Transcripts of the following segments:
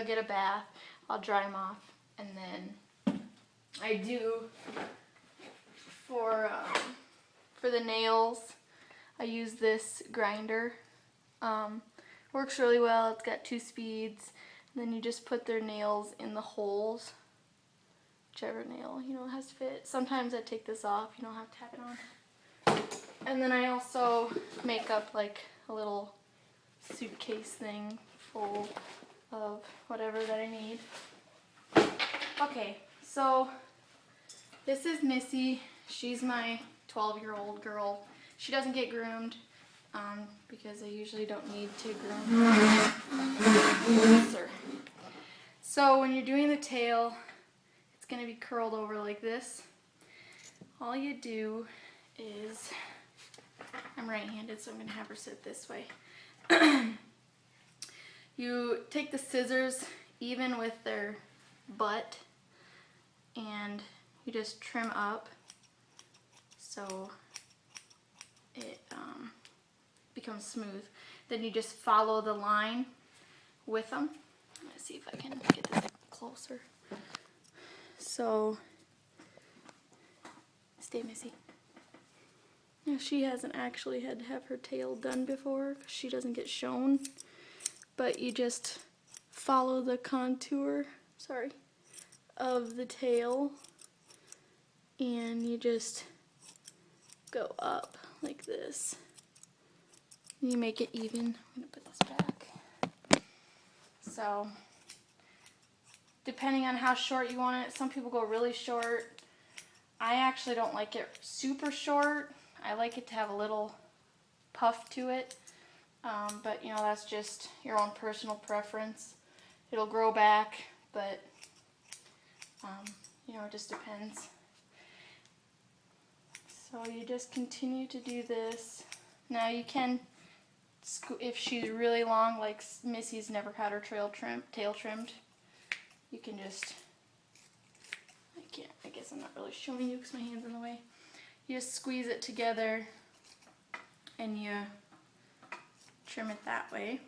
They'll get a bath. I'll dry them off, and then I do for the nails. I use this grinder. Works really well. It's got 2 speeds. And then you just put their nails in the holes, whichever nail has to fit. Sometimes I take this off. You don't have to have it on. And then I also make up like a little suitcase thing full of whatever that I need. Okay, so this is Missy. She's my 12-year-old girl. She doesn't get groomed because I usually don't need to groom her. So when you're doing the tail, it's going to be curled over like this. All you do is, I'm right-handed, so I'm going to have her sit this way. You take the scissors even with their butt and you just trim up so it becomes smooth. Then you just follow the line with them. Let's see if I can get this closer. So, stay, Missy. Now, she hasn't actually had to have her tail done before because she doesn't get shown. But you just follow the contour, of the tail, and you just go up like this. You make it even. I'm going to put this back. So, depending on how short you want it, some people go really short. I actually don't like it super short. I like it to have a little puff to it. But that's just your own personal preference. It'll grow back, but it just depends. So you just continue to do this. Now you can, if she's really long, like Missy's never had her tail trimmed, you can just, I guess I'm not really showing you because my hand's in the way. You just squeeze it together and you trim it that way.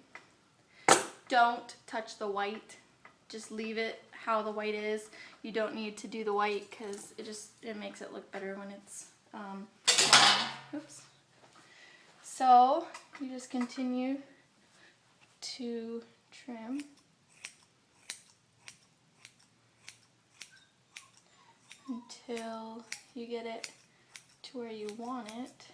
Don't touch the white. Just leave it how the white is. You don't need to do the white because it makes it look better when it's long. Oops. So you just continue to trim until you get it to where you want it.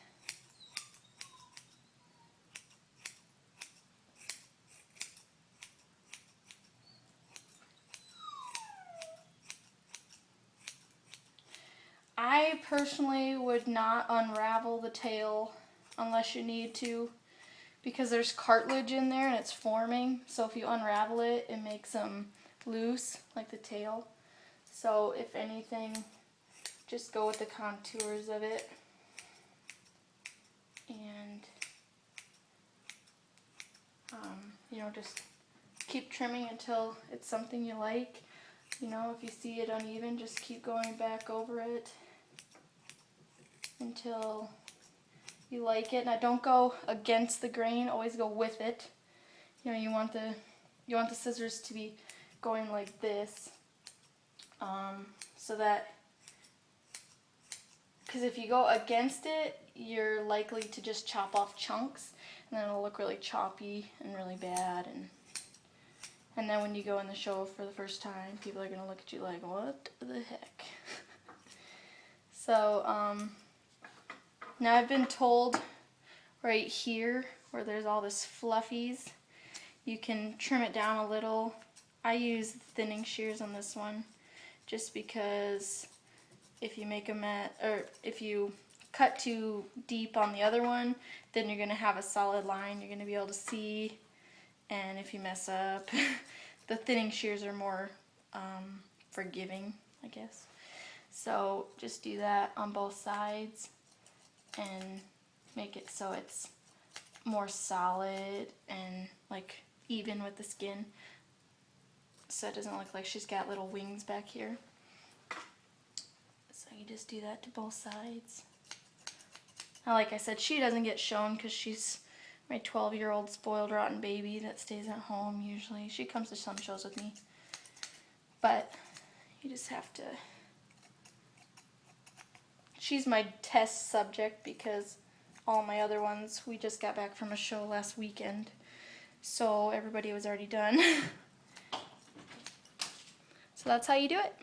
I personally would not unravel the tail unless you need to, because there's cartilage in there and it's forming. So if you unravel it, it makes them loose, like the tail. So if anything, just go with the contours of it. And, just keep trimming until it's something you like. If you see it uneven, just keep going back over it until you like it. Now don't go against the grain, always go with it. You want the scissors to be going like this, so that, because if you go against it, you're likely to just chop off chunks, and then it'll look really choppy and really bad, and then when you go in the show for the first time, people are going to look at you like, what the heck? So, now I've been told right here, where there's all this fluffies, you can trim it down a little. I use thinning shears on this one, just because if you make a mess, or if you cut too deep on the other one, then you're going to have a solid line you're going to be able to see. And if you mess up, the thinning shears are more forgiving, I guess. So just do that on both sides and make it so it's more solid and like even with the skin, so it doesn't look like she's got little wings back here. So you just do that to both sides. Now, like I said, she doesn't get shown because she's my 12-year-old spoiled rotten baby that stays at home usually. She comes to some shows with me. But you just have to... She's my test subject because all my other ones, we just got back from a show last weekend. So everybody was already done. So that's how you do it.